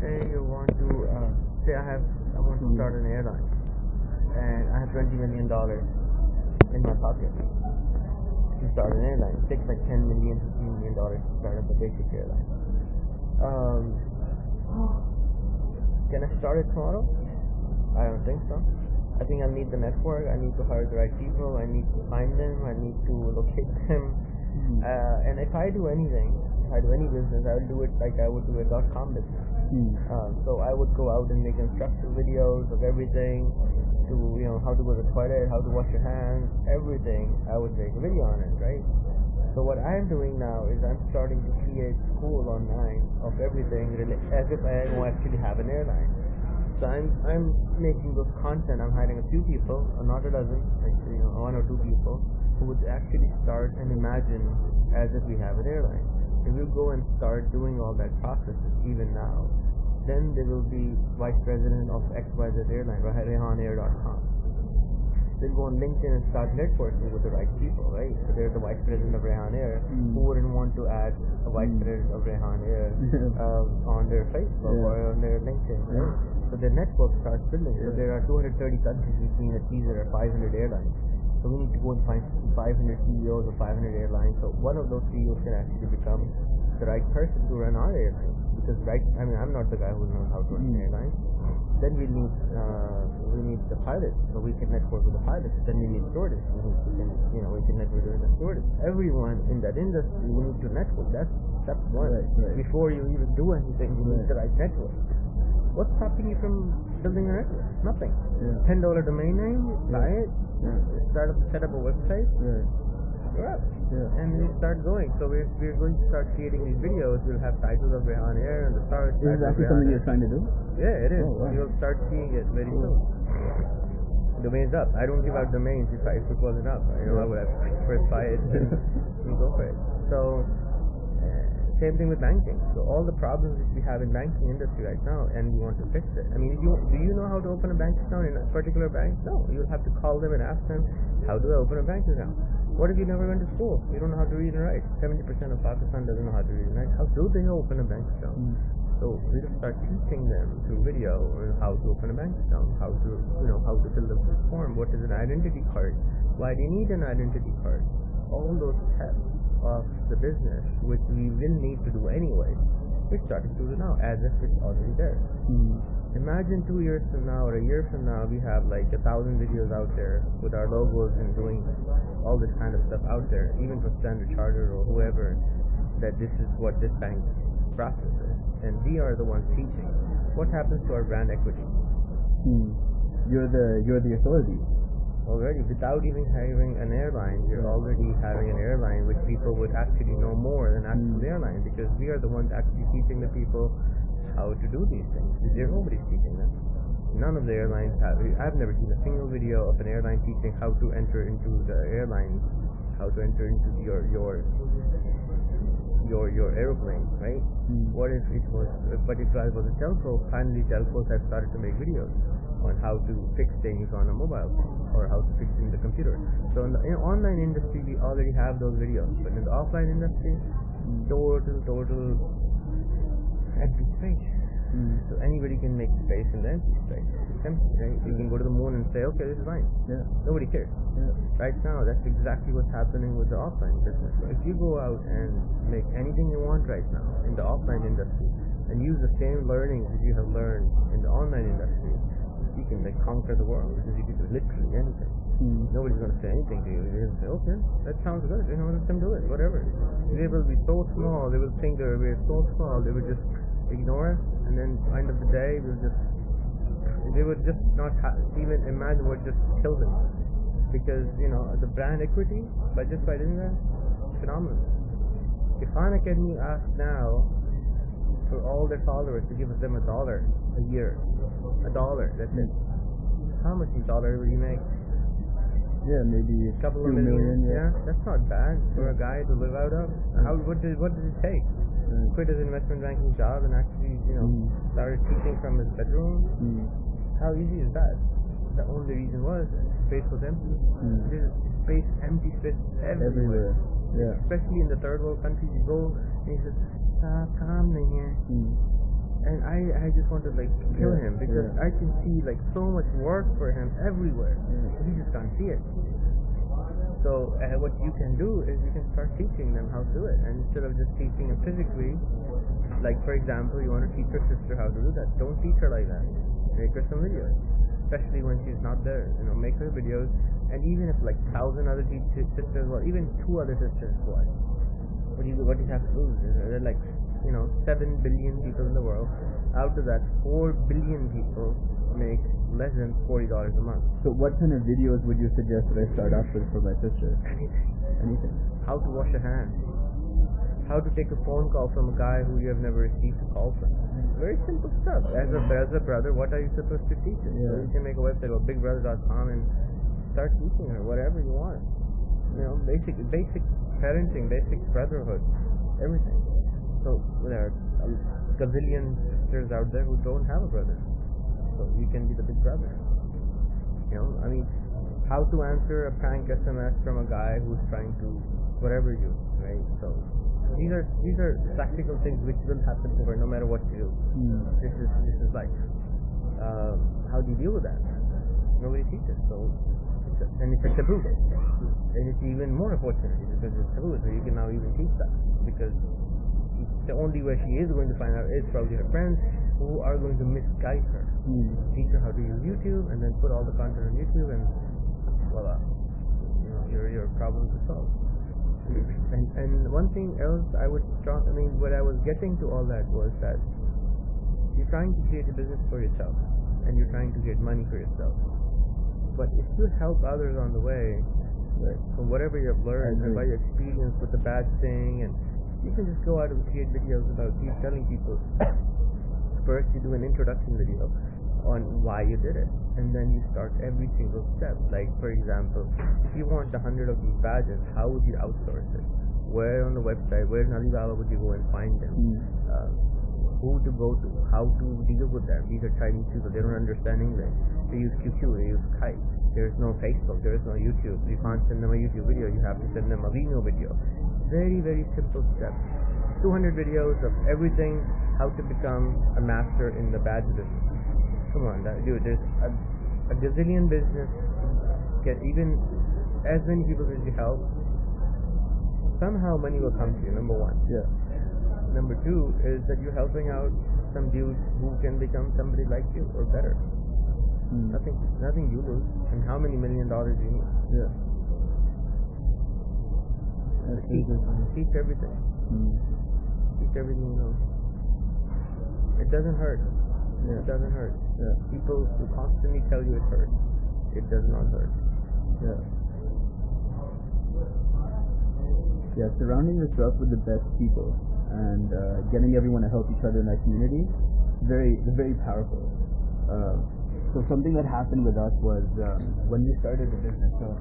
say you want to, say I want to start an airline, and I have $20 million in my pocket to start an airline. It takes like $10 million, $15 million to start up a basic airline. Can I start it tomorrow? I don't think so. I think I need the network. I need to hire the right people. I need to find them. I need to locate them. And if I do anything, if I do any business, I would do it like I would do a .com business. So I would go out and make instructional videos of everything, to how to go to the toilet, how to wash your hands, everything. I would make a video on it, right? So what I'm doing now is I'm starting to create school online of everything as if I actually have an airline. So I'm making those content. I'm hiring a few people, not a dozen, like one or two people who would actually start and imagine as if we have an airline. And we'll go and start doing all that processes even now. Then there will be vice president of XYZ airline, RehanAir.com. Then go on LinkedIn and start networking with the right people, right? So there's the vice president of Rehan Air. Who wouldn't want to add a vice president of Rehan Air on their Facebook or on their LinkedIn, right? So the network starts building. So there are 230 countries, which means at least there are 500 airlines. So we need to go and find 500 CEOs of 500 airlines. So one of those CEOs can actually become the right person to run our airline. Because I'm not the guy who knows how to run an airline. Then we need the pilots, so we can network with the pilots. Then we need stewardess. We can network with the stewardess. Everyone in that industry, we need to network. That's step one. Right. Before you even do anything, you need the right network. What's stopping you from building a network? Nothing. $10 domain name, buy it, set up a website, you're up. And we start going. So we're going to start creating these videos. We'll have titles of Rehan Air and the start. Is this actually something you're trying to do? Yeah, it is. Oh, wow. You'll start seeing it very soon. Domain's up. I don't give out domains if it wasn't up. I would have first buy it and go for it. So same thing with banking. So all the problems that we have in banking industry right now, and we want to fix it. I mean, do you know how to open a bank account in a particular bank? No. You'll have to call them and ask them, how do I open a bank account? What if you never went to school? You don't know how to read and write. 70% of Pakistan doesn't know how to read and write. How do they open a bank account? So we'll start teaching them through video how to open a bank account, how to fill the form, what is an identity card, why do you need an identity card? All those steps of the business, which we will need to do anyway, we're starting to do now as if it's already there. Imagine 2 years from now or a year from now, we have like 1,000 videos out there with our logos and doing all this kind of stuff out there, even for Standard Chartered or whoever, that this is what this bank processes, and we are the ones teaching. What happens to our brand equity? You're the authority. Already, without even having an airline, you're already having an airline which people would actually know more than actually the airline, because we are the ones actually teaching the people how to do these things. Nobody's teaching them. None of the airlines have. I've never seen a single video of an airline teaching how to enter into the airline, how to enter into your airplane, right? What if it was? But if I was a telco, finally telcos have started to make videos on how to fix things on a mobile phone or how to fix in the computer. So in the online industry, we already have those videos, but in the offline industry, total empty space. So anybody can make space in the empty space. It's empty, right? You can go to the moon and say, okay, this is mine. Nobody cares. Right now, that's exactly what's happening with the offline business. So if you go out and make anything you want right now in the offline industry and use the same learnings that you have learned in the online industry, you can conquer the world, because you can do literally anything. Nobody's going to say anything to you. They're going to say, okay, that sounds good. Let them do it, whatever. They will be so small, they will think we're so small, they will just ignore us, and then end of the day, they would just not even imagine what just killed them. Because, the brand equity, by doing that, phenomenal. If Khan Academy asks now for all their followers to give them $1 a year, $1, that's it. How much in dollar will you make? Yeah, maybe a couple of million. Yeah, that's not bad for a guy to live out of. What does it take? Quit his investment banking job and actually, started teaching from his bedroom. How easy is that? The only reason was space was empty. There's empty space everywhere. Yeah. Especially in the third world countries, you go and you say, "Kaam nahi hai." and I just want to like kill Yeah, him because yeah. I can see like so much work for him everywhere. Yeah. He just can't see it. So what you can do is you can start teaching them how to do it, and instead of just teaching them physically, like for example, you want to teach your sister how to do that. Don't teach her like that. Make her some videos, especially when she's not there. Make her videos, and even if like 1,000 other sisters, or even 2 other sisters watch, what do you have to lose? There are like 7 billion people in the world. Out of that, 4 billion people make less than $40 a month. So what kind of videos would you suggest that I start off with for my sister? Anything. How to wash your hands. How to take a phone call from a guy who you have never received a call from. Very simple stuff. As a brother, what are you supposed to teach her? Yeah. So you can make a website or bigbrother.com and start teaching her whatever you want. Basic parenting, basic brotherhood, everything. So there are a gazillion sisters out there who don't have a brother. So you can be the big brother. How to answer a prank SMS from a guy who's trying to whatever you, right? So these are practical things which will happen to her no matter what you do. This is life. How do you deal with that? Nobody teaches. So and it's a taboo. And it's even more opportunity because it's taboo. So you can now even teach that because the only way she is going to find out is probably her friends who are going to misguide her. Teach her how to use YouTube and then put all the content on YouTube and voila. Your problem is solved. And one thing else what I was getting to all that was that you're trying to create a business for yourself and you're trying to get money for yourself. But if you help others on the way, from whatever you've learned and by your experience with the bad thing, and you can just go out and create videos about you telling people. First you do an introduction video on why you did it, and then you start every single step. Like for example, if you want 100 of these badges, how would you outsource it? Where on the website, where in Alibaba would you go and find them? Who to go to? How to deal with them? These are Chinese people, they don't understand English. They use QQ, they use Skype. There is no Facebook, there is no YouTube. You can't send them a YouTube video, you have to send them a Vimeo video. Very, very simple steps. 200 videos of everything, how to become a master in the badge business. Come on, dude, there's a gazillion business. Get even as many people as you help, somehow money will come to you, number one. Yeah. Number two is that you're helping out some dudes who can become somebody like you or better. Nothing you lose. And how many $1 million do you need? Yeah. Teach everything. Teach everything you know. It doesn't hurt. Yeah. It doesn't hurt. Yeah. People who constantly tell you it hurts. It does not hurt. Yeah. Yeah, surrounding yourself with the best people and getting everyone to help each other in that community, very powerful. So something that happened with us was when we started the business. So